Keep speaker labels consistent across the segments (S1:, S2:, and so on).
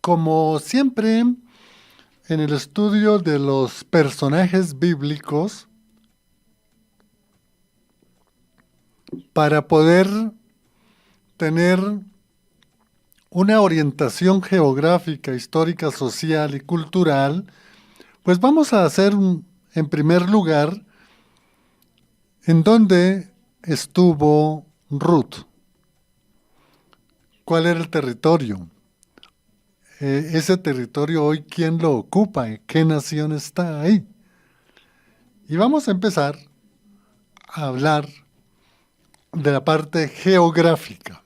S1: como siempre, en el estudio de los personajes bíblicos, para poder tener una orientación geográfica, histórica, social y cultural, pues vamos a hacer, en primer lugar, en dónde estuvo Ruth. ¿Cuál era el territorio? Ese territorio hoy, ¿quién lo ocupa? ¿Qué nación está ahí? Y vamos a empezar a hablar de la parte geográfica.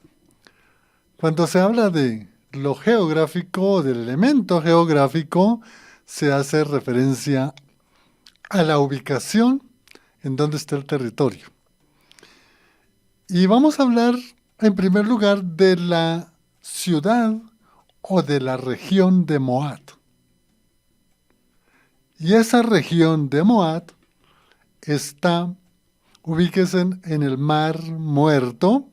S1: Cuando se habla de lo geográfico, del elemento geográfico, se hace referencia a la ubicación en donde está el territorio. Y vamos a hablar, en primer lugar, de la ciudad o de la región de Moab. Y esa región de Moab está, ubíquese en el Mar Muerto,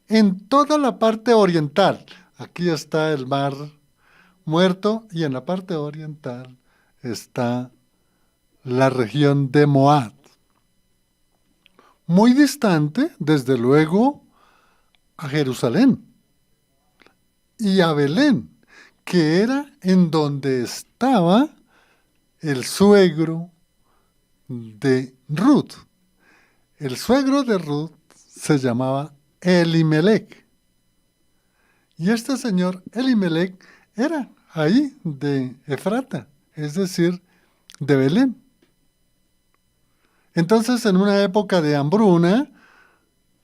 S1: en toda la parte oriental. Aquí está el Mar Muerto y en la parte oriental está la región de Moab. Muy distante, desde luego, a Jerusalén y a Belén, que era en donde estaba el suegro de Ruth. El suegro de Ruth se llamaba Elimelec. Y este señor Elimelec era ahí de Efrata, es decir, de Belén. Entonces, en una época de hambruna,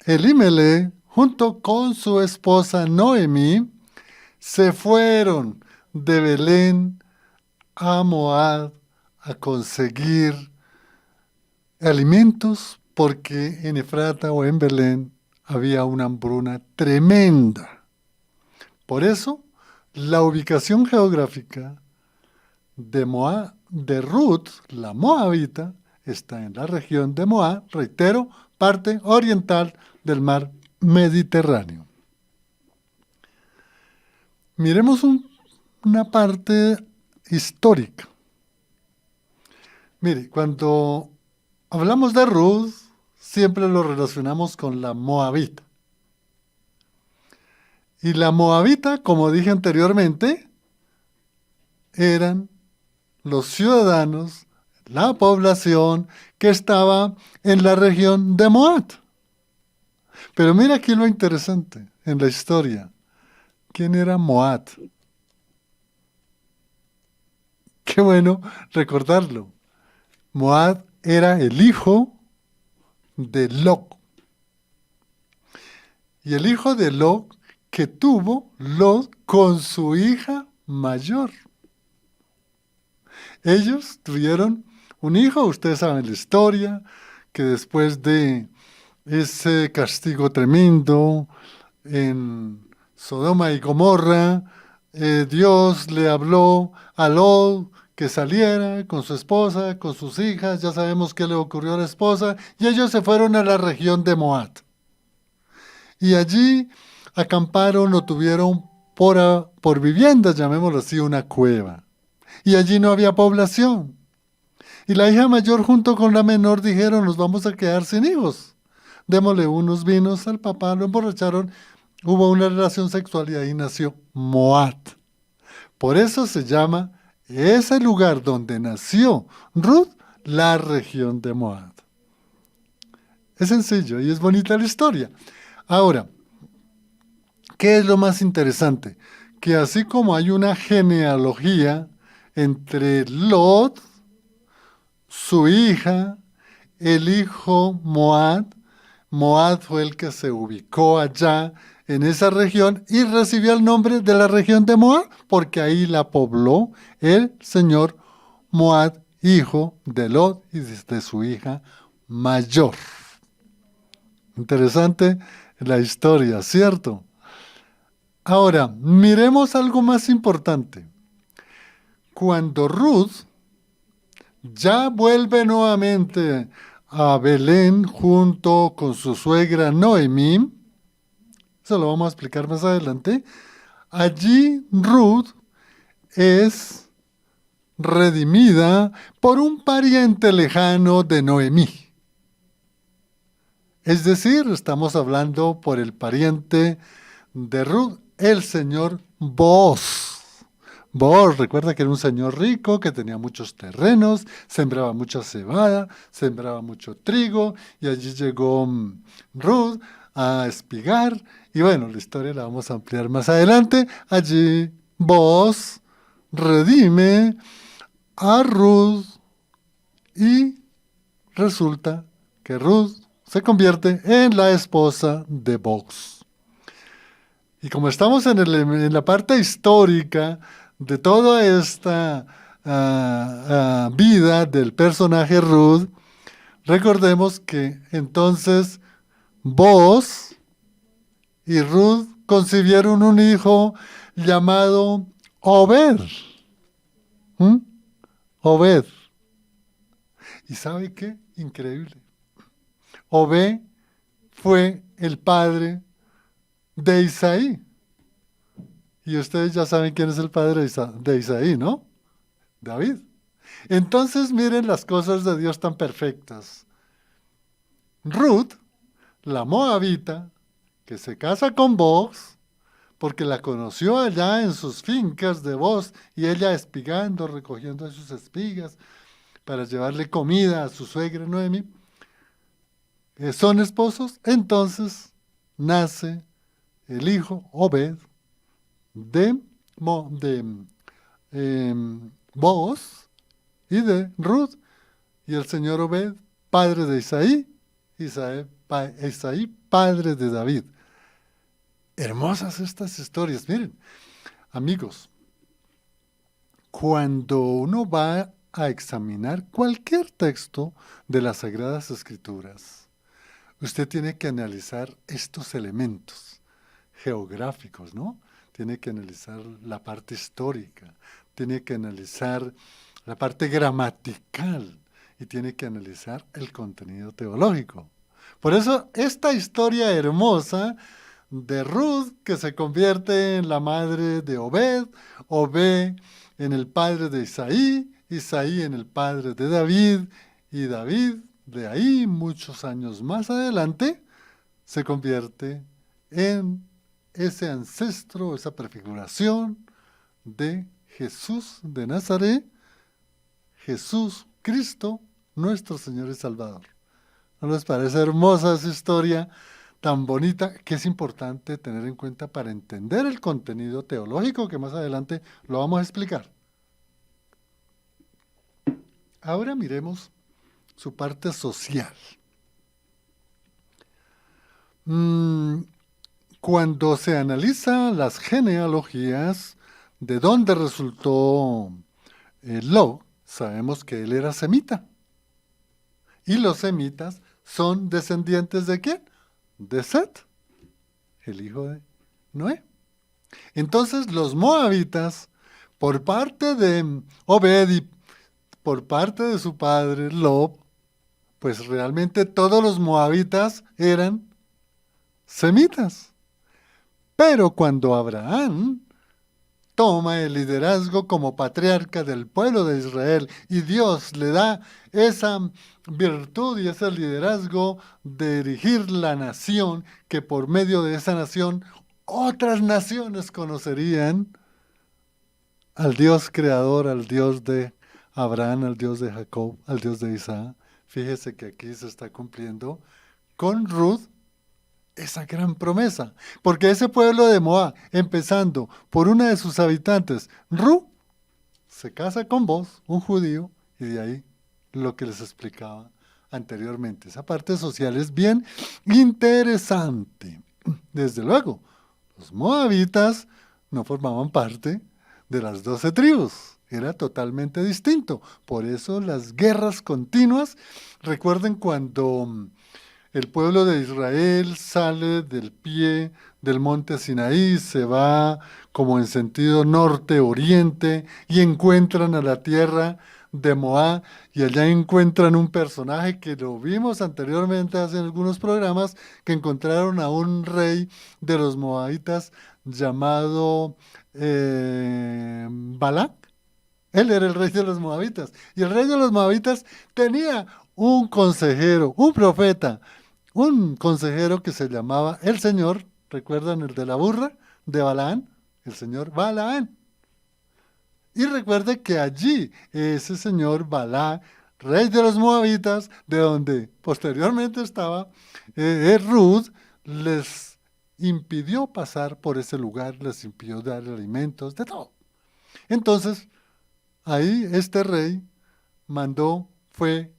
S1: Elimelec, junto con su esposa Noemí, se fueron de Belén a Moab a conseguir alimentos porque en Efrata o en Belén había una hambruna tremenda. Por eso, la ubicación geográfica de Moab, de Ruth, la moabita, está en la región de Moab, reitero, parte oriental del mar Mediterráneo. Miremos una parte histórica. Mire, cuando hablamos de Ruth, siempre lo relacionamos con la moabita. Y la moabita, como dije anteriormente, eran los ciudadanos, la población que estaba en la región de Moab. Pero mira aquí lo interesante en la historia. ¿Quién era Moab? Qué bueno recordarlo. Moab era el hijo de Lot. Y el hijo de Lot que tuvo Lot con su hija mayor. Ellos tuvieron un hijo, ustedes saben la historia, que después de ese castigo tremendo en Sodoma y Gomorra, Dios le habló a Lot que saliera con su esposa, con sus hijas, ya sabemos qué le ocurrió a la esposa, y ellos se fueron a la región de Moab. Y allí acamparon o tuvieron por viviendas, llamémoslo así, una cueva. Y allí no había población. Y la hija mayor junto con la menor dijeron, nos vamos a quedar sin hijos. Démosle unos vinos al papá, lo emborracharon, hubo una relación sexual y ahí nació Moab. Por eso se llama ese lugar donde nació Ruth, la región de Moab. Es sencillo y es bonita la historia. Ahora, ¿qué es lo más interesante? Que así como hay una genealogía entre Lot, su hija, el hijo Moab, Moab fue el que se ubicó allá en esa región y recibió el nombre de la región de Moab, porque ahí la pobló el señor Moab, hijo de Lot y de su hija mayor. Interesante la historia, ¿cierto? Ahora, miremos algo más importante. Cuando Ruth ya vuelve nuevamente a Belén junto con su suegra Noemí, eso lo vamos a explicar más adelante, allí Ruth es redimida por un pariente lejano de Noemí. Es decir, estamos hablando por el pariente de Ruth, el señor Booz. Booz, recuerda que era un señor rico, que tenía muchos terrenos, sembraba mucha cebada, sembraba mucho trigo, y allí llegó Ruth a espigar, y bueno, la historia la vamos a ampliar más adelante. Allí Booz redime a Ruth, y resulta que Ruth se convierte en la esposa de Booz. Y como estamos en la parte histórica de toda esta vida del personaje Ruth, recordemos que entonces Booz y Ruth concibieron un hijo llamado Obed. ¿Mm? Obed. ¿Y sabe qué? Increíble. Obed fue el padre de Isaí. Y ustedes ya saben quién es el padre de Isaí, ¿no? David. Entonces miren las cosas de Dios tan perfectas. Ruth, la moabita, que se casa con Booz, porque la conoció allá en sus fincas de Booz, y ella espigando, recogiendo sus espigas para llevarle comida a su suegra Noemi, son esposos. Entonces nace el hijo Obed de Booz y de Ruth, y el señor Obed, padre de Isaí, Isaí, padre de David. Hermosas estas historias. Miren, amigos, cuando uno va a examinar cualquier texto de las Sagradas Escrituras, usted tiene que analizar estos elementos geográficos, ¿no? Tiene que analizar la parte histórica, tiene que analizar la parte gramatical y tiene que analizar el contenido teológico. Por eso esta historia hermosa de Ruth, que se convierte en la madre de Obed, Obed en el padre de Isaí, Isaí en el padre de David, y David, de ahí muchos años más adelante, se convierte en ese ancestro, esa prefiguración de Jesús de Nazaret, Jesús Cristo, nuestro Señor y Salvador. ¿No les parece hermosa esa historia tan bonita que es importante tener en cuenta para entender el contenido teológico que más adelante lo vamos a explicar? Ahora miremos su parte social. Cuando se analizan las genealogías de dónde resultó Lot, sabemos que él era semita. Y los semitas son descendientes ¿de quién? De Set, el hijo de Noé. Entonces los moabitas, por parte de Obed y por parte de su padre Lot, pues realmente todos los moabitas eran semitas. Pero cuando Abraham toma el liderazgo como patriarca del pueblo de Israel y Dios le da esa virtud y ese liderazgo de dirigir la nación, que por medio de esa nación otras naciones conocerían al Dios creador, al Dios de Abraham, al Dios de Jacob, al Dios de Isaac. Fíjese que aquí se está cumpliendo con Ruth esa gran promesa, porque ese pueblo de Moab, empezando por una de sus habitantes, Ruth, se casa con Booz, un judío, y de ahí lo que les explicaba anteriormente. Esa parte social es bien interesante. Desde luego, los moabitas no formaban parte de las 12 tribus, era totalmente distinto. Por eso las guerras continuas. Recuerden cuando el pueblo de Israel sale del pie del monte Sinaí, se va como en sentido norte-oriente y encuentran a la tierra de Moab, y allá encuentran un personaje que lo vimos anteriormente hace algunos programas, que encontraron a un rey de los moabitas llamado Balac. Él era el rey de los moabitas. Y el rey de los moabitas tenía un consejero, un profeta, un consejero que se llamaba el Señor. ¿Recuerdan el de la burra de Balaán? El señor Balaán. Y recuerde que allí ese señor Balac, rey de los moabitas, de donde posteriormente estaba Ruth, les impidió pasar por ese lugar, les impidió dar alimentos, de todo. Entonces, ahí este rey fue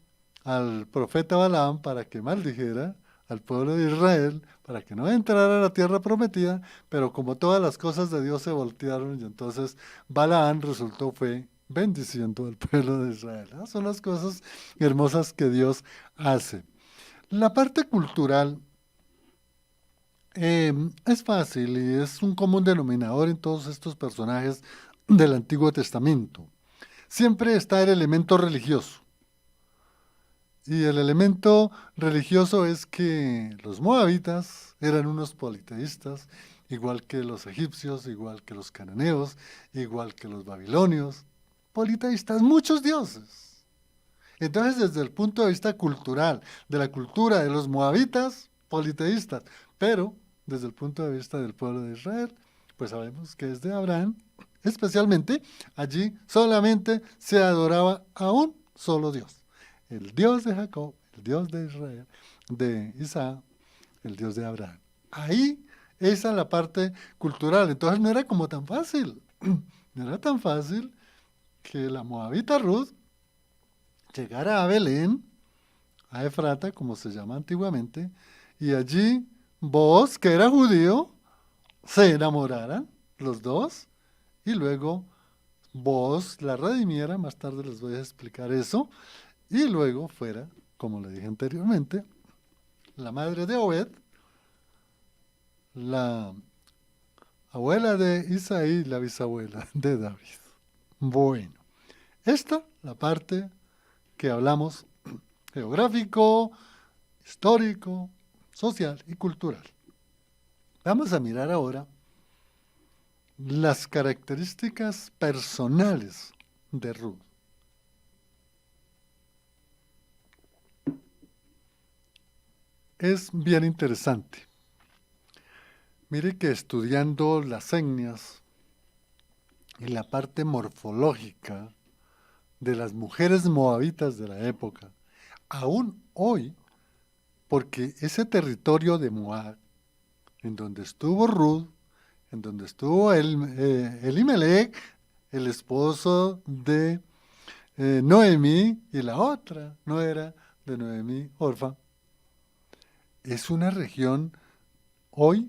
S1: al profeta Balaam para que maldijera al pueblo de Israel, para que no entrara a la tierra prometida, pero como todas las cosas de Dios se voltearon, y entonces Balaam fue bendiciendo al pueblo de Israel. ¿No? Son las cosas hermosas que Dios hace. La parte cultural es fácil y es un común denominador en todos estos personajes del Antiguo Testamento. Siempre está el elemento religioso. Y el elemento religioso es que los moabitas eran unos politeístas, igual que los egipcios, igual que los cananeos, igual que los babilonios. Politeístas, muchos dioses. Entonces, desde el punto de vista cultural, de la cultura de los moabitas, politeístas, pero desde el punto de vista del pueblo de Israel, pues sabemos que desde Abraham, especialmente, allí solamente se adoraba a un solo Dios. El Dios de Jacob, el Dios de Israel, de Isaac, el Dios de Abraham. Ahí, esa es la parte cultural. Entonces no era como tan fácil. No era tan fácil que la moabita Ruth llegara a Belén, a Efrata, como se llama antiguamente, y allí Booz, que era judío, se enamoraran los dos, y luego Booz la redimiera, más tarde les voy a explicar eso, y luego fuera, como le dije anteriormente, la madre de Obed, la abuela de Isaí, la bisabuela de David. Bueno, esta la parte que hablamos geográfico, histórico, social y cultural. Vamos a mirar ahora las características personales de Ruth. Es bien interesante. Mire que estudiando las etnias y la parte morfológica de las mujeres moabitas de la época, aún hoy, porque ese territorio de Moab, en donde estuvo Ruth, en donde estuvo Elimelech, el esposo de Noemí, y la otra nuera de Noemí, Orfa, es una región hoy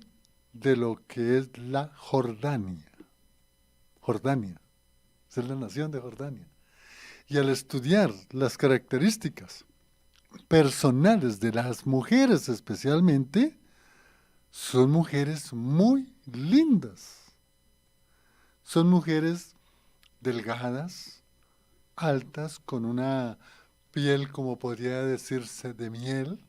S1: de lo que es la Jordania. Jordania, es la nación de Jordania. Y al estudiar las características personales de las mujeres especialmente, son mujeres muy lindas. Son mujeres delgadas, altas, con una piel, como podría decirse, de miel.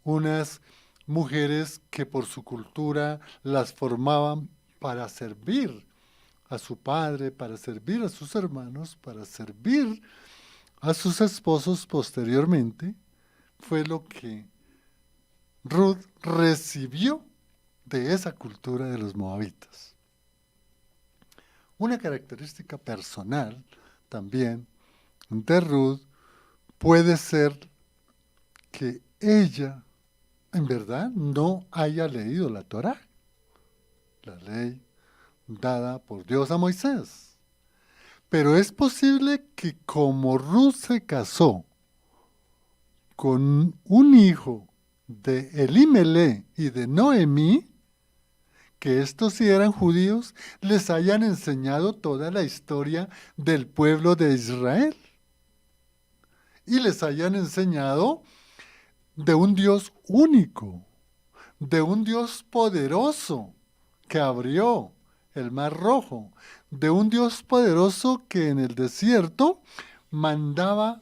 S1: Unas mujeres que por su cultura las formaban para servir a su padre, para servir a sus hermanos, para servir a sus esposos posteriormente, fue lo que Ruth recibió de esa cultura de los moabitas. Una característica personal también de Ruth puede ser que ella en verdad no haya leído la Torá, la ley dada por Dios a Moisés. Pero es posible que como Ruth se casó con un hijo de Elimelech y de Noemí, que estos sí eran judíos, les hayan enseñado toda la historia del pueblo de Israel. Y les hayan enseñado de un Dios único, de un Dios poderoso que abrió el Mar Rojo, de un Dios poderoso que en el desierto mandaba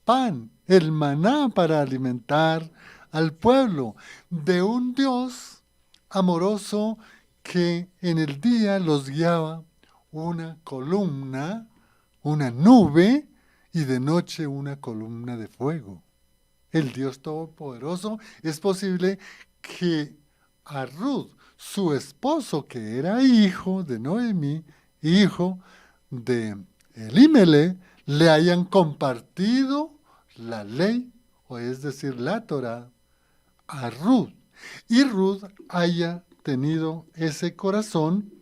S1: pan, el maná para alimentar al pueblo, de un Dios amoroso que en el día los guiaba una columna, una nube, y de noche una columna de fuego. El Dios Todopoderoso, es posible que a Ruth, su esposo, que era hijo de Noemí, hijo de Elimelech, le hayan compartido la ley, o es decir, la Torá, a Ruth. Y Ruth haya tenido ese corazón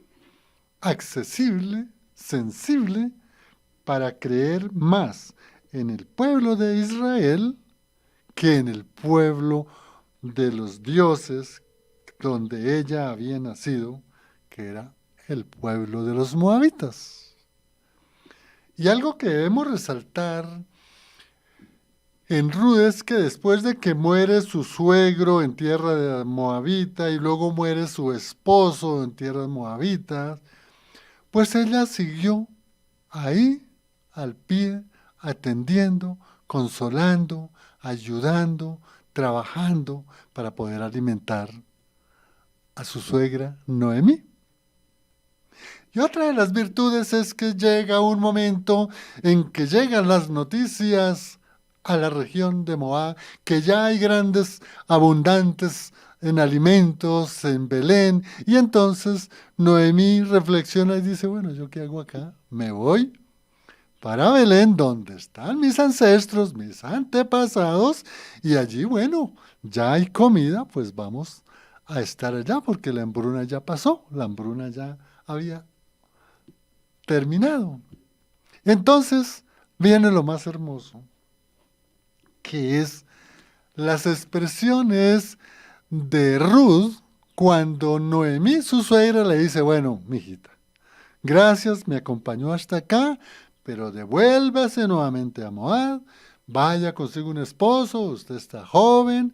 S1: accesible, sensible, para creer más en el pueblo de Israel que en el pueblo de los dioses donde ella había nacido, que era el pueblo de los moabitas. Y algo que debemos resaltar en Ruth es que después de que muere su suegro en tierra de moabita y luego muere su esposo en tierra moabita, pues ella siguió ahí al pie, atendiendo, consolando, ayudando, trabajando para poder alimentar a su suegra Noemí. Y otra de las virtudes es que llega un momento en que llegan las noticias a la región de Moab, que ya hay grandes, abundantes en alimentos en Belén, y entonces Noemí reflexiona y dice, bueno, ¿yo qué hago acá? Me voy para Belén, donde están mis ancestros, mis antepasados, y allí, bueno, ya hay comida, pues vamos a estar allá, porque la hambruna ya pasó, la hambruna ya había terminado. Entonces viene lo más hermoso, que es las expresiones de Ruth cuando Noemí, su suegra, le dice, bueno, mijita, gracias, me acompañó hasta acá, pero devuélvase nuevamente a Moab, vaya, consigo un esposo, usted está joven,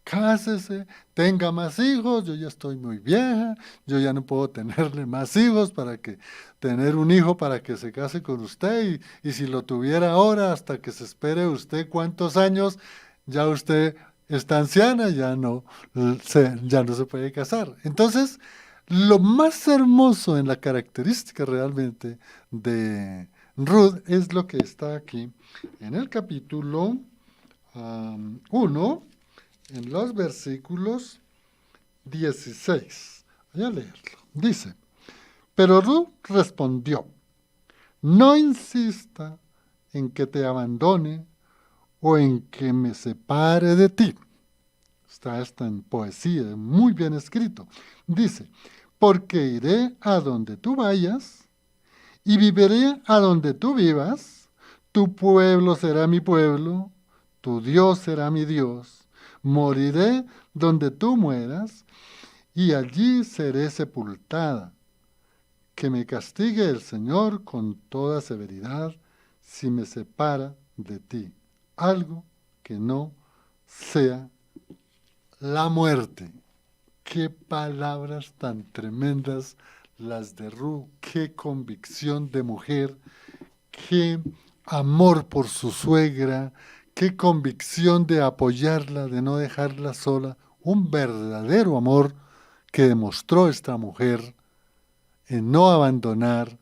S1: cásese, tenga más hijos, yo ya estoy muy vieja, yo ya no puedo tenerle más hijos para que tener un hijo para que se case con usted y si lo tuviera ahora hasta que se espere usted cuántos años, ya usted está anciana, ya no se puede casar. Entonces, lo más hermoso en la característica realmente de Ruth es lo que está aquí en el capítulo 1, en los versículos 16. Voy a leerlo. Dice, pero Ruth respondió, no insista en que te abandone o en que me separe de ti. Está en poesía, muy bien escrito. Dice, porque iré a donde tú vayas y viviré a donde tú vivas, tu pueblo será mi pueblo, tu Dios será mi Dios, moriré donde tú mueras y allí seré sepultada. Que me castigue el Señor con toda severidad si me separa de ti, algo que no sea la muerte. Qué palabras tan tremendas las de Ruth, qué convicción de mujer, qué amor por su suegra, qué convicción de apoyarla, de no dejarla sola, un verdadero amor que demostró esta mujer en no abandonar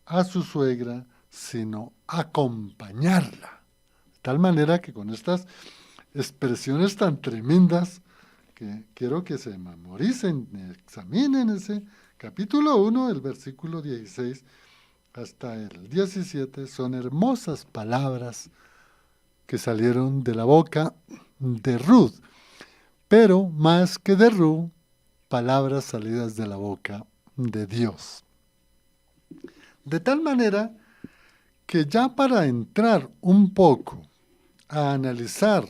S1: a su suegra, sino acompañarla. De tal manera que con estas expresiones tan tremendas, que quiero que se memoricen, examinen ese capítulo 1, el versículo 16 hasta el 17, son hermosas palabras que salieron de la boca de Ruth, pero más que de Ruth, palabras salidas de la boca de Dios. De tal manera que ya para entrar un poco a analizar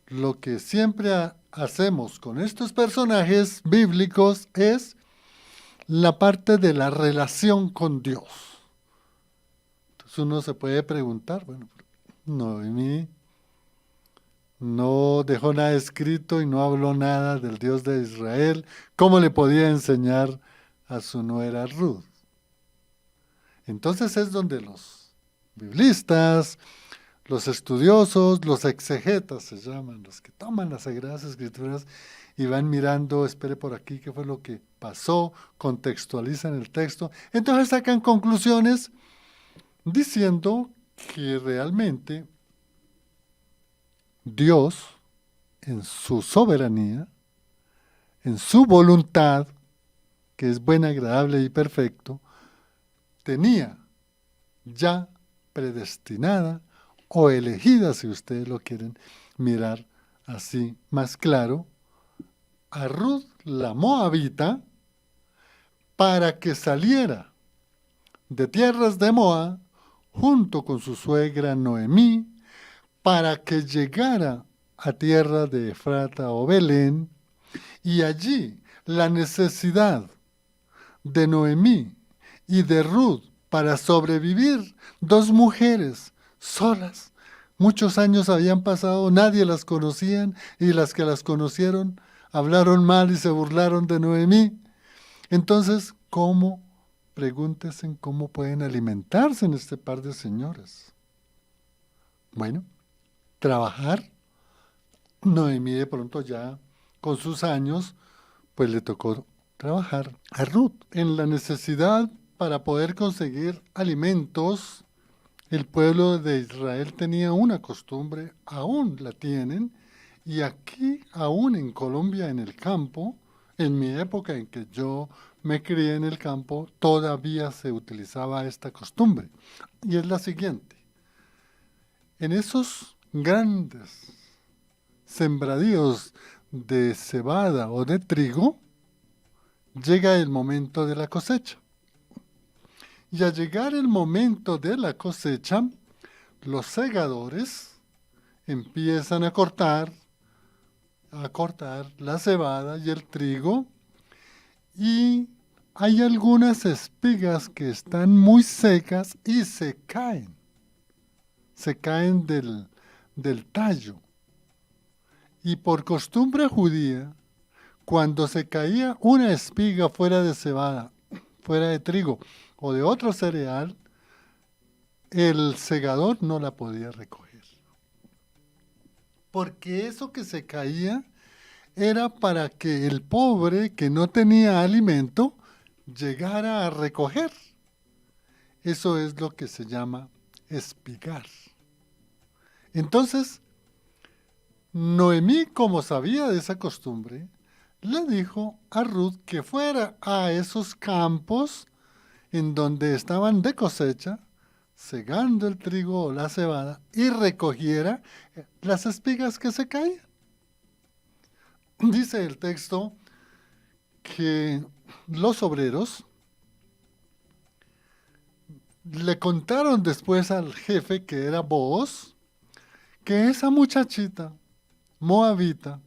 S1: lo que siempre hacemos con estos personajes bíblicos es la parte de la relación con Dios. Entonces uno se puede preguntar, bueno, Noemí no dejó nada escrito y no habló nada del Dios de Israel, ¿cómo le podía enseñar a su nuera Ruth? Entonces es donde los biblistas, Los estudiosos, los exegetas se llaman, los que toman las Sagradas Escrituras y van mirando, espere por aquí, qué fue lo que pasó, contextualizan el texto. Entonces sacan conclusiones diciendo que realmente Dios, en su soberanía, en su voluntad, que es buena, agradable y perfecto, tenía ya predestinada o elegida, si ustedes lo quieren mirar así más claro, a Ruth la Moabita para que saliera de tierras de Moab junto con su suegra Noemí, para que llegara a tierra de Efrata o Belén, y allí la necesidad de Noemí y de Ruth para sobrevivir, dos mujeres solas. Muchos años habían pasado, nadie las conocían, y las que las conocieron hablaron mal y se burlaron de Noemí. Entonces, ¿cómo? Pregúntense cómo pueden alimentarse en este par de señoras. Bueno, trabajar. Noemí de pronto ya con sus años, pues le tocó trabajar a Ruth. En la necesidad para poder conseguir alimentos, el pueblo de Israel tenía una costumbre, aún la tienen, y aquí, aún en Colombia, en el campo, en mi época en que yo me crié en el campo, todavía se utilizaba esta costumbre. Y es la siguiente. En esos grandes sembradíos de cebada o de trigo, llega el momento de la cosecha. Y al llegar el momento de la cosecha, los segadores empiezan a cortar la cebada y el trigo, y hay algunas espigas que están muy secas y se caen del tallo. Y por costumbre judía, cuando se caía una espiga fuera de cebada, fuera de trigo o de otro cereal, el segador no la podía recoger. Porque eso que se caía era para que el pobre que no tenía alimento llegara a recoger. Eso es lo que se llama espigar. Entonces, Noemí, como sabía de esa costumbre, le dijo a Ruth que fuera a esos campos en donde estaban de cosecha, segando el trigo o la cebada, y recogiera las espigas que se caían. Dice el texto que los obreros le contaron después al jefe, que era Booz, que esa muchachita moabita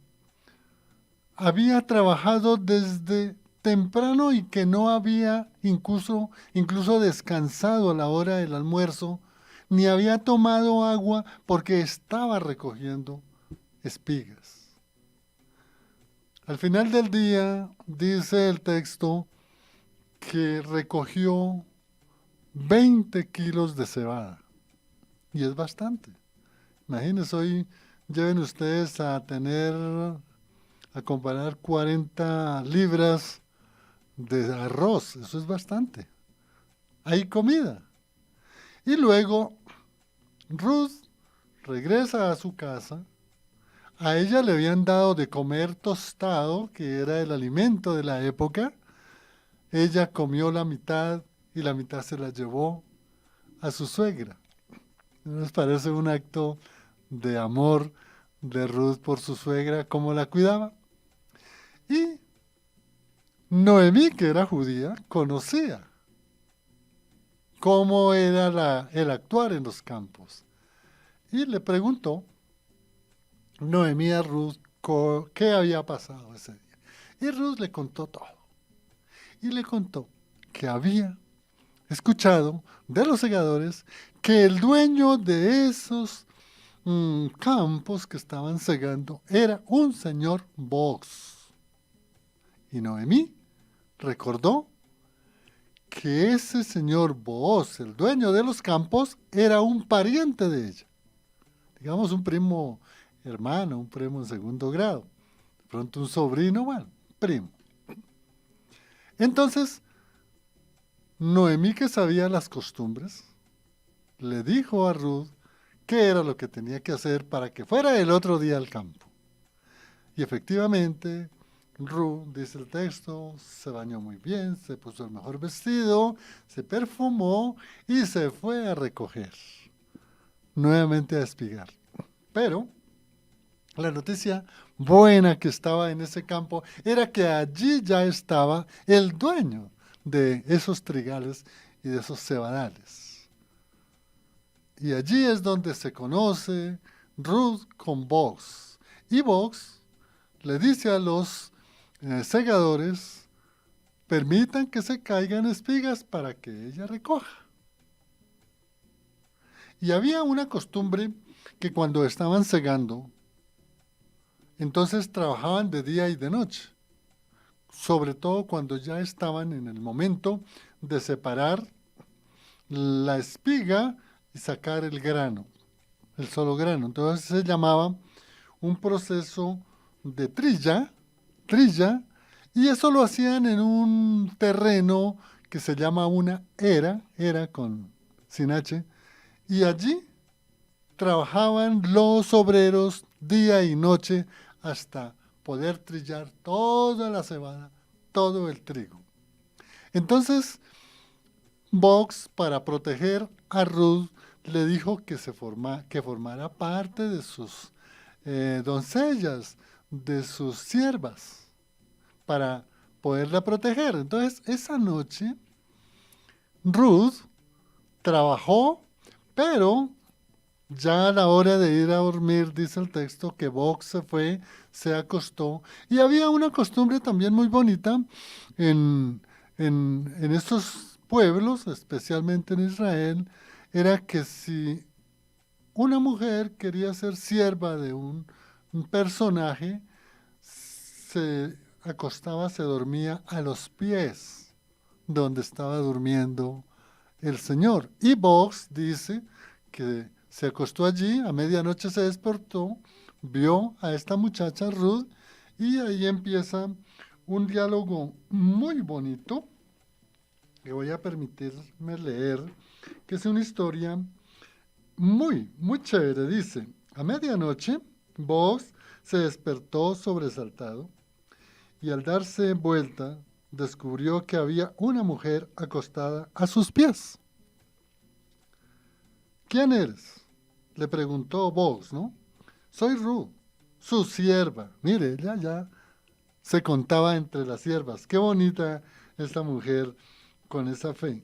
S1: había trabajado desde temprano y que no había incluso descansado a la hora del almuerzo, ni había tomado agua porque estaba recogiendo espigas. Al final del día, dice el texto, que recogió 20 kilos de cebada. Y es bastante. Imagínense, hoy lleven ustedes a comparar 40 libras de arroz. Eso es bastante. Hay comida. Y luego Ruth regresa a su casa. A ella le habían dado de comer tostado, que era el alimento de la época. Ella comió la mitad y la mitad se la llevó a su suegra. ¿Nos parece un acto de amor de Ruth por su suegra, cómo la cuidaba? Y Noemí, que era judía, conocía cómo era el actuar en los campos. Y le preguntó Noemí a Ruth qué había pasado ese día. Y Ruth le contó todo. Y le contó que había escuchado de los segadores que el dueño de esos campos que estaban segando era un señor Booz. Y Noemí recordó que ese señor Booz, el dueño de los campos, era un pariente de ella. digamos un primo hermano, un primo en segundo grado, de pronto un sobrino, bueno, primo. Entonces, Noemí, que sabía las costumbres, le dijo a Ruth qué era lo que tenía que hacer para que fuera el otro día al campo. Y efectivamente, Ruth, dice el texto, se bañó muy bien, se puso el mejor vestido, se perfumó y se fue a recoger, nuevamente a espigar. Pero la noticia buena que estaba en ese campo era que allí ya estaba el dueño de esos trigales y de esos cebadales. Y allí es donde se conoce Ruth con Boaz. Y Boaz le dice a los segadores, permitan que se caigan espigas para que ella recoja. Y había una costumbre que cuando estaban segando, entonces trabajaban de día y de noche, sobre todo cuando ya estaban en el momento de separar la espiga y sacar el grano, el solo grano. Entonces se llamaba un proceso de trilla, y eso lo hacían en un terreno que se llama una era con sin H, y allí trabajaban los obreros día y noche hasta poder trillar toda la cebada, todo el trigo. Entonces, Boaz, para proteger a Ruth, le dijo que formara parte de sus doncellas, de sus siervas, para poderla proteger. Entonces, esa noche, Ruth trabajó, pero ya a la hora de ir a dormir, dice el texto, que Boaz se fue, se acostó, y había una costumbre también muy bonita en estos pueblos, especialmente en Israel, era que si una mujer quería ser sierva de un personaje, se acostaba, se dormía a los pies donde estaba durmiendo el Señor. Y Boaz dice que se acostó allí, a medianoche se despertó, vio a esta muchacha Ruth, y ahí empieza un diálogo muy bonito que voy a permitirme leer, que es una historia muy chévere. Dice, a medianoche Boaz se despertó sobresaltado y al darse vuelta descubrió que había una mujer acostada a sus pies. ¿Quién eres? Le preguntó Boaz, ¿no? Soy Ruth, su sierva. Mire, ella ya se contaba entre las siervas. Qué bonita esta mujer con esa fe.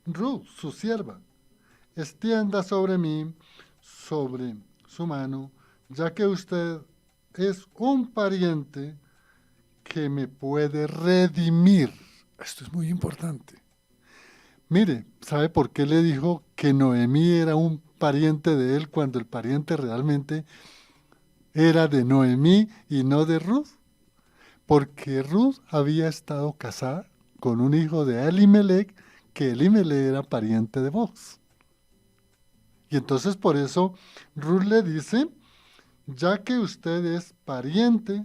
S1: Ruth, su sierva, extienda sobre mí, sobre su mano, ya que usted es un pariente que me puede redimir. Esto es muy importante. Mire, ¿sabe por qué le dijo que Noemí era un pariente de él cuando el pariente realmente era de Noemí y no de Ruth? Porque Ruth había estado casada con un hijo de Elimelech, que Elimelech era pariente de Boaz. Y entonces por eso Ruth le dice, ya que usted es pariente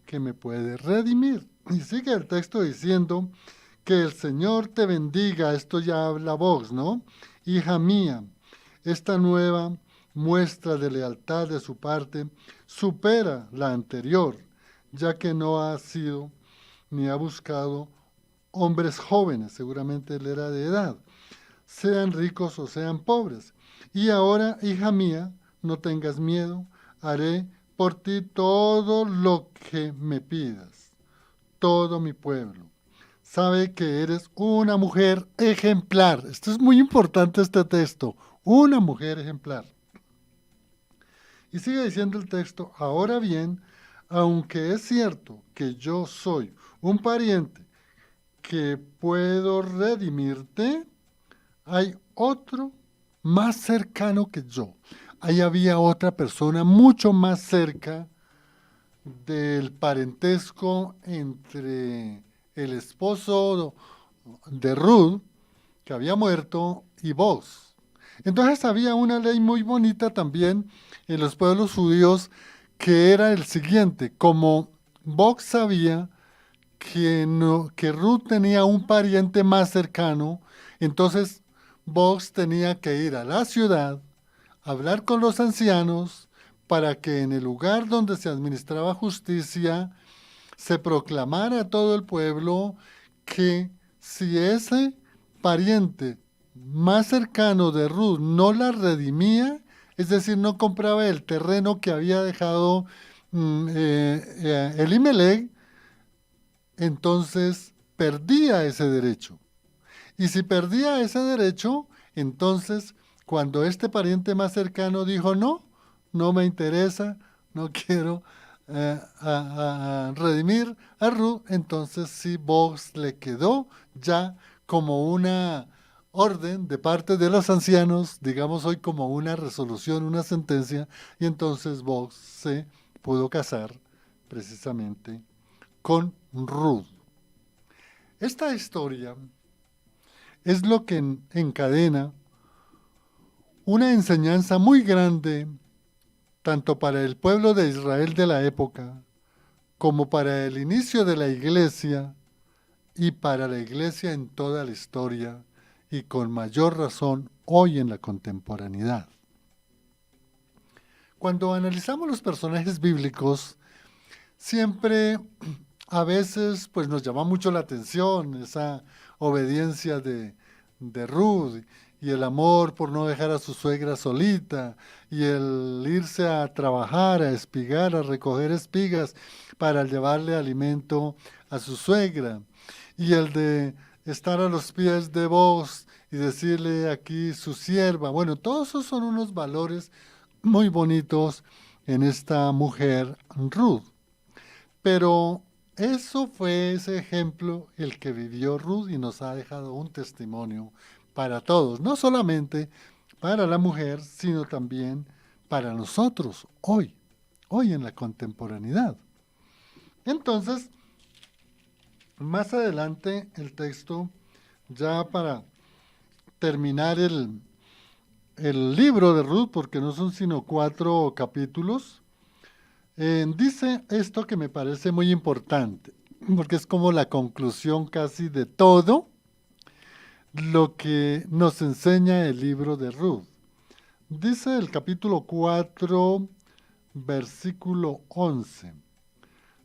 S1: que me puede redimir. Y sigue el texto diciendo, que el Señor te bendiga. Esto ya habla Boaz, ¿no? Hija mía, esta nueva muestra de lealtad de su parte supera la anterior, ya que no ha sido ni ha buscado hombres jóvenes, seguramente él era de edad, sean ricos o sean pobres. Y ahora, hija mía, no tengas miedo, haré por ti todo lo que me pidas. Todo mi pueblo sabe que eres una mujer ejemplar. Esto es muy importante, este texto. Una mujer ejemplar. Y sigue diciendo el texto, ahora bien, aunque es cierto que yo soy un pariente que puedo redimirte, hay otro más cercano que yo. Ahí había otra persona mucho más cerca del parentesco entre el esposo de Ruth, que había muerto, y Boaz. Entonces había una ley muy bonita también en los pueblos judíos que era el siguiente, como Box sabía que Ruth tenía un pariente más cercano, entonces Box tenía que ir a la ciudad, hablar con los ancianos, para que en el lugar donde se administraba justicia se proclamara a todo el pueblo que si ese pariente más cercano de Ruth no la redimía, es decir, no compraba el terreno que había dejado Elimelech, entonces perdía ese derecho. Y si perdía ese derecho, entonces cuando este pariente más cercano dijo no, no me interesa, no quiero a redimir a Ruth, entonces sí, Boaz le quedó ya como una orden de parte de los ancianos, digamos hoy como una resolución, una sentencia, y entonces Boaz se pudo casar precisamente con Ruth. Esta historia es lo que encadena una enseñanza muy grande tanto para el pueblo de Israel de la época como para el inicio de la iglesia y para la iglesia en toda la historia y con mayor razón hoy en la contemporaneidad. Cuando analizamos los personajes bíblicos, siempre a veces pues nos llama mucho la atención esa obediencia de Ruth y el amor por no dejar a su suegra solita y el irse a trabajar, a espigar, a recoger espigas para llevarle alimento a su suegra y el de estar a los pies de Boaz y decirle aquí su sierva. Bueno, todos esos son unos valores muy bonitos en esta mujer Ruth. Pero eso fue ese ejemplo el que vivió Ruth y nos ha dejado un testimonio para todos, no solamente para la mujer, sino también para nosotros hoy en la contemporaneidad. Entonces, más adelante el texto, ya para terminar el libro de Ruth, porque no son sino 4 capítulos, dice esto que me parece muy importante, porque es como la conclusión casi de todo lo que nos enseña el libro de Ruth. Dice el capítulo 4, versículo 11.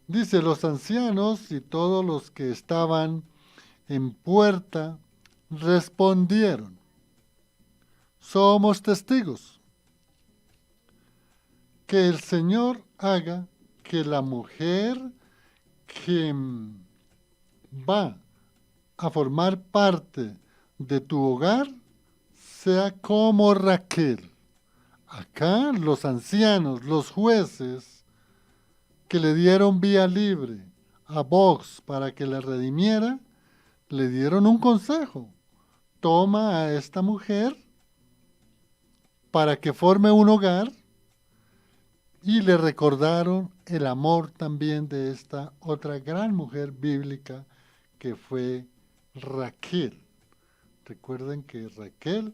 S1: Dice, los ancianos y todos los que estaban en puerta respondieron, somos testigos que el Señor haga que la mujer que va a formar parte de tu hogar sea como Raquel. Acá los ancianos, los jueces que le dieron vía libre a Boaz para que la redimiera, le dieron un consejo. Toma a esta mujer para que forme un hogar y le recordaron el amor también de esta otra gran mujer bíblica que fue Raquel. Recuerden que Raquel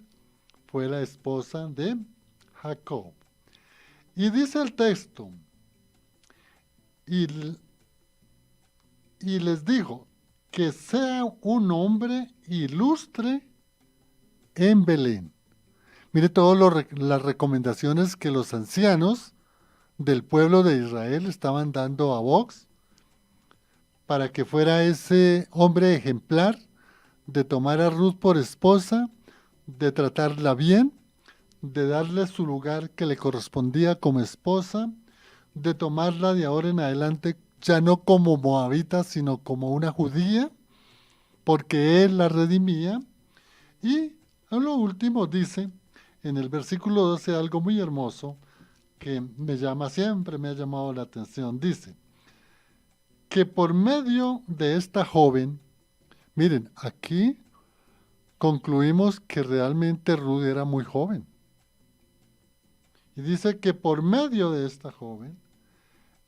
S1: fue la esposa de Jacob. Y dice el texto, y, y les dijo, que sea un hombre ilustre en Belén. Mire todas las recomendaciones que los ancianos del pueblo de Israel estaban dando a Boaz para que fuera ese hombre ejemplar de tomar a Ruth por esposa, de tratarla bien, de darle su lugar que le correspondía como esposa, de tomarla de ahora en adelante ya no como moabita, sino como una judía, porque él la redimía. Y a lo último dice, en el versículo 12, algo muy hermoso que siempre me ha llamado la atención. Dice, que por medio de esta joven, miren, aquí concluimos que realmente Ruth era muy joven. Y dice que por medio de esta joven,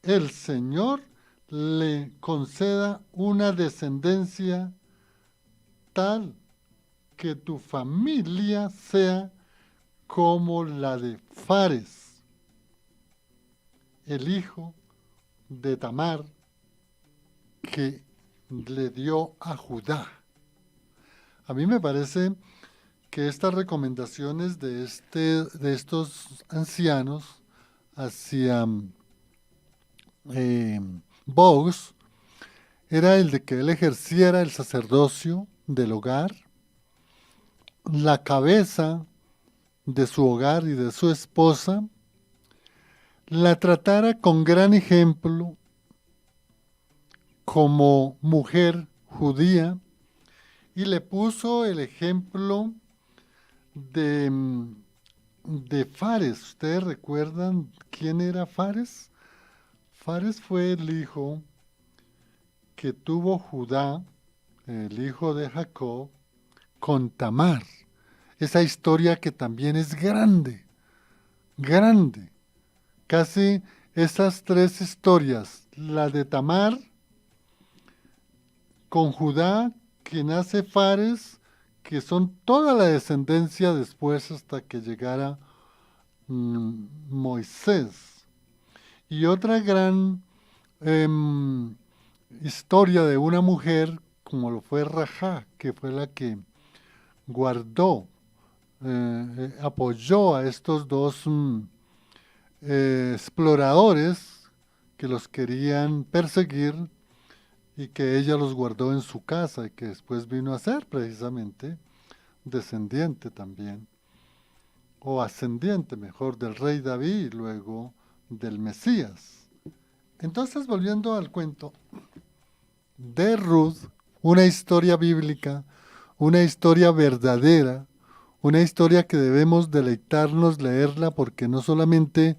S1: el Señor le conceda una descendencia tal que tu familia sea como la de Fares, el hijo de Tamar, que le dio a Judá. A mí me parece que estas recomendaciones de estos ancianos hacia Boaz era el de que él ejerciera el sacerdocio del hogar, la cabeza de su hogar y de su esposa, la tratara con gran ejemplo como mujer judía y le puso el ejemplo de Fares. ¿Ustedes recuerdan quién era Fares? Fares fue el hijo que tuvo Judá, el hijo de Jacob, con Tamar. Esa historia que también es grande, grande. Casi esas tres historias, la de Tamar con Judá, que nace Fares, que son toda la descendencia después hasta que llegara Moisés. Y otra gran historia de una mujer, como lo fue Rajá, que fue la que guardó, apoyó a estos dos exploradores que los querían perseguir y que ella los guardó en su casa y que después vino a ser precisamente descendiente también, o ascendiente mejor, del rey David y luego del Mesías. Entonces, volviendo al cuento de Ruth, una historia bíblica, una historia verdadera, una historia que debemos deleitarnos leerla porque no solamente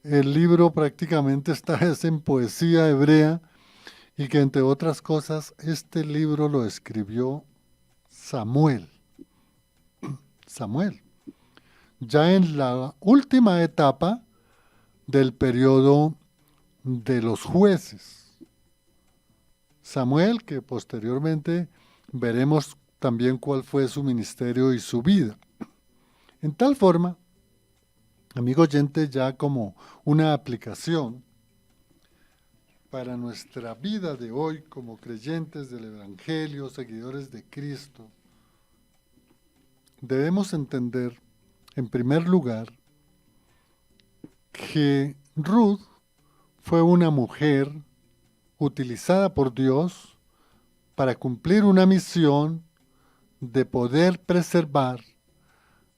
S1: el libro prácticamente está es en poesía hebrea y que entre otras cosas este libro lo escribió Samuel. Samuel, ya en la última etapa del periodo de los jueces. Samuel, que posteriormente veremos también cuál fue su ministerio y su vida. En tal forma, amigo oyente, ya como una aplicación para nuestra vida de hoy como creyentes del Evangelio, seguidores de Cristo, debemos entender, en primer lugar, que Ruth fue una mujer utilizada por Dios para cumplir una misión de poder preservar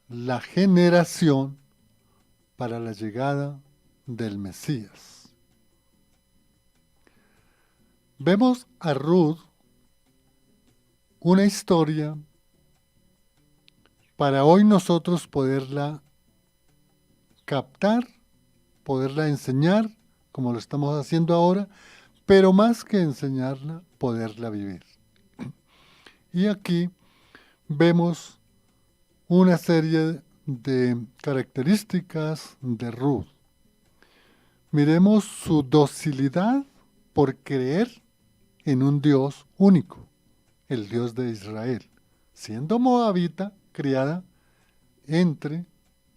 S1: la generación para la llegada del Mesías. Vemos a Ruth una historia para hoy nosotros poderla captar, poderla enseñar, como lo estamos haciendo ahora, pero más que enseñarla, poderla vivir. Y aquí vemos una serie de características de Ruth. Miremos su docilidad por creer en un Dios único, el Dios de Israel, siendo moabita, criada entre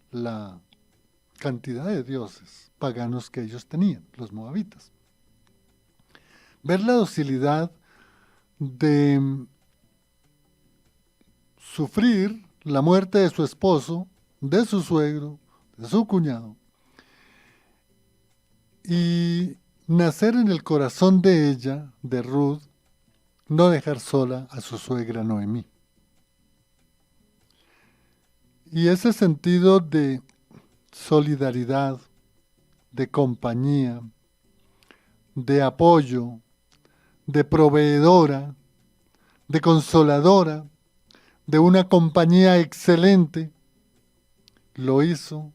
S1: la cantidad de dioses paganos que ellos tenían, los moabitas. Ver la docilidad de sufrir la muerte de su esposo, de su suegro, de su cuñado, y nacer en el corazón de ella, de Ruth, no dejar sola a su suegra Noemí. Y ese sentido de solidaridad, de compañía, de apoyo, de proveedora, de consoladora, de una compañía excelente, lo hizo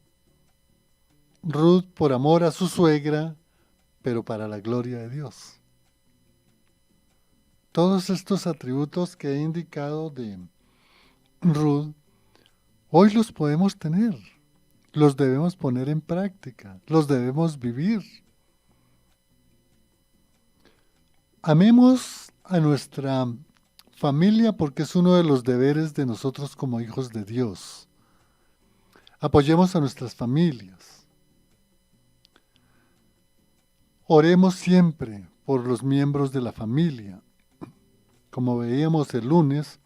S1: Ruth por amor a su suegra, pero para la gloria de Dios. Todos estos atributos que he indicado de Ruth, hoy los podemos tener, los debemos poner en práctica, los debemos vivir. Amemos a nuestra familia porque es uno de los deberes de nosotros como hijos de Dios. Apoyemos a nuestras familias. Oremos siempre por los miembros de la familia. Como veíamos el lunes,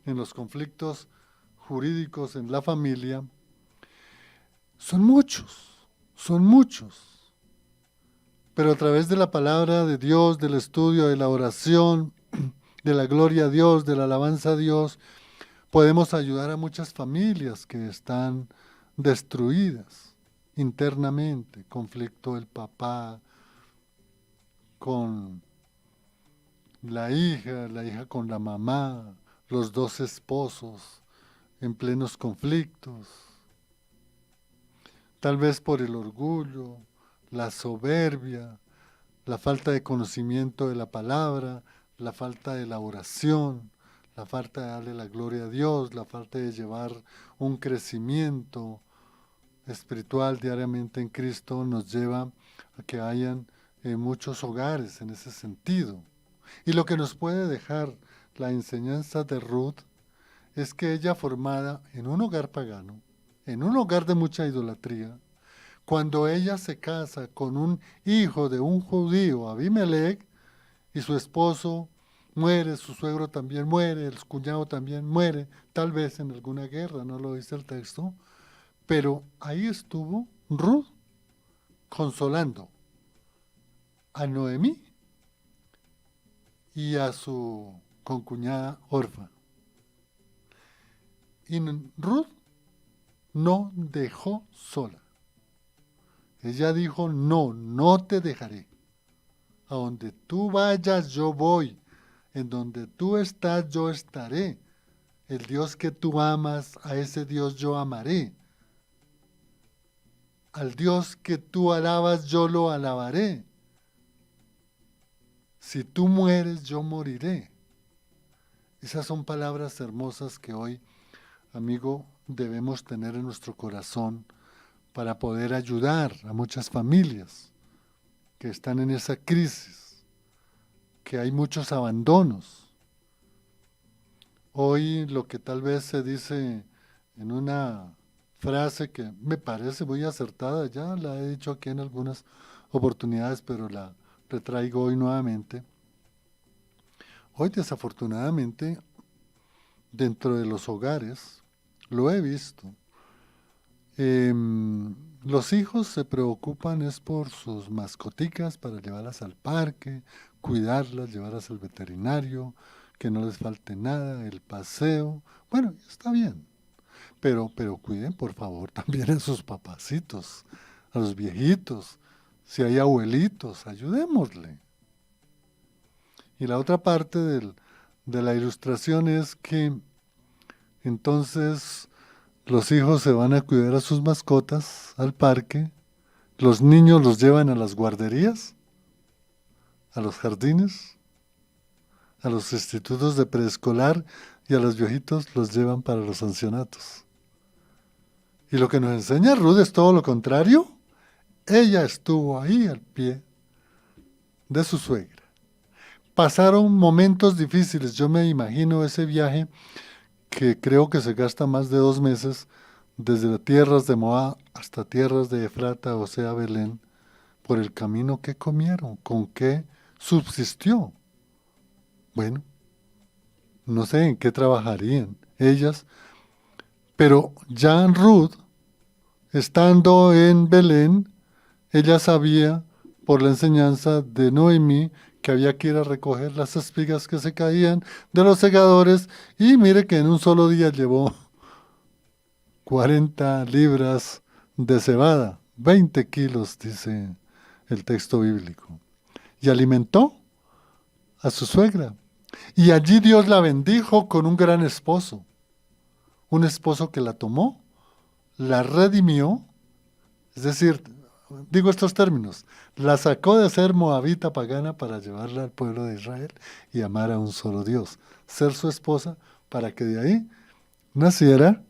S1: en los conflictos jurídicos en la familia, son muchos. Pero a través de la palabra de Dios, del estudio, de la oración, de la gloria a Dios, de la alabanza a Dios, podemos ayudar a muchas familias que están destruidas internamente. Conflicto del papá con la hija con la mamá, los dos esposos en plenos conflictos, tal vez por el orgullo, la soberbia, la falta de conocimiento de la palabra, la falta de la oración, la falta de darle la gloria a Dios, la falta de llevar un crecimiento espiritual diariamente en Cristo nos lleva a que hayan muchos hogares en ese sentido. Y lo que nos puede dejar la enseñanza de Ruth es que ella formada en un hogar pagano, en un hogar de mucha idolatría, cuando ella se casa con un hijo de un judío, Abimelech, y su esposo muere, su suegro también muere, el cuñado también muere, tal vez en alguna guerra, no lo dice el texto, pero ahí estuvo Ruth consolando a Noemí y a su concuñada Orfa. Y Ruth no dejó sola. Ella dijo, no, no te dejaré. A donde tú vayas, yo voy. En donde tú estás, yo estaré. El Dios que tú amas, a ese Dios yo amaré. Al Dios que tú alabas, yo lo alabaré. Si tú mueres, yo moriré. Esas son palabras hermosas que hoy, amigo, debemos tener en nuestro corazón para poder ayudar a muchas familias que están en esa crisis, que hay muchos abandonos. Hoy lo que tal vez se dice en una frase que me parece muy acertada, ya la he dicho aquí en algunas oportunidades, pero la retraigo hoy nuevamente. Hoy desafortunadamente, dentro de los hogares, lo he visto, los hijos se preocupan es por sus mascoticas para llevarlas al parque, cuidarlas, llevarlas al veterinario, que no les falte nada, el paseo. Bueno, está bien, pero cuiden por favor también a sus papacitos, a los viejitos. Si hay abuelitos, ayudémosle. Y la otra parte de la ilustración es que entonces los hijos se van a cuidar a sus mascotas al parque, los niños los llevan a las guarderías, a los jardines, a los institutos de preescolar y a los viejitos los llevan para los ancianatos. Y lo que nos enseña Ruth es todo lo contrario. Ella estuvo ahí al pie de su suegra. Pasaron momentos difíciles. Yo me imagino ese viaje que creo que se gasta más de 2 meses desde las tierras de Moab hasta tierras de Efrata, o sea, Belén, por el camino que comieron, con qué subsistió. Bueno, no sé en qué trabajarían ellas, pero ya Ruth, estando en Belén, ella sabía por la enseñanza de Noemí que había que ir a recoger las espigas que se caían de los segadores, y mire que en un solo día llevó 40 libras de cebada, 20 kilos, dice el texto bíblico, y alimentó a su suegra. Y allí Dios la bendijo con un gran esposo, un esposo que la tomó, la redimió, es decir, digo estos términos, la sacó de ser moabita pagana para llevarla al pueblo de Israel y amar a un solo Dios, ser su esposa para que de ahí naciera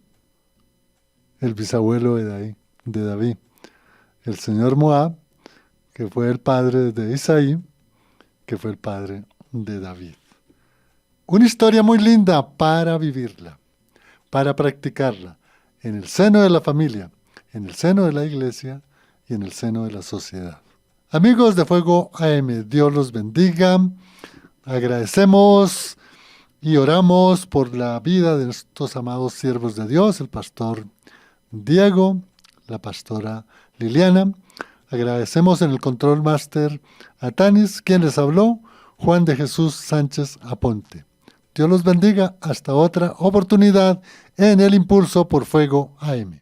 S1: el bisabuelo de David, el señor Moab, que fue el padre de Isaí, que fue el padre de David. Una historia muy linda para vivirla, para practicarla. en el seno de la familia, en el seno de la iglesia y en el seno de la sociedad. Amigos de Fuego AM, Dios los bendiga. Agradecemos y oramos por la vida de estos amados siervos de Dios, el pastor Diego, la pastora Liliana. Agradecemos en el control máster a Tanis, quien les habló, Juan de Jesús Sánchez Aponte. Dios los bendiga. Hasta otra oportunidad en el Impulso por Fuego AM.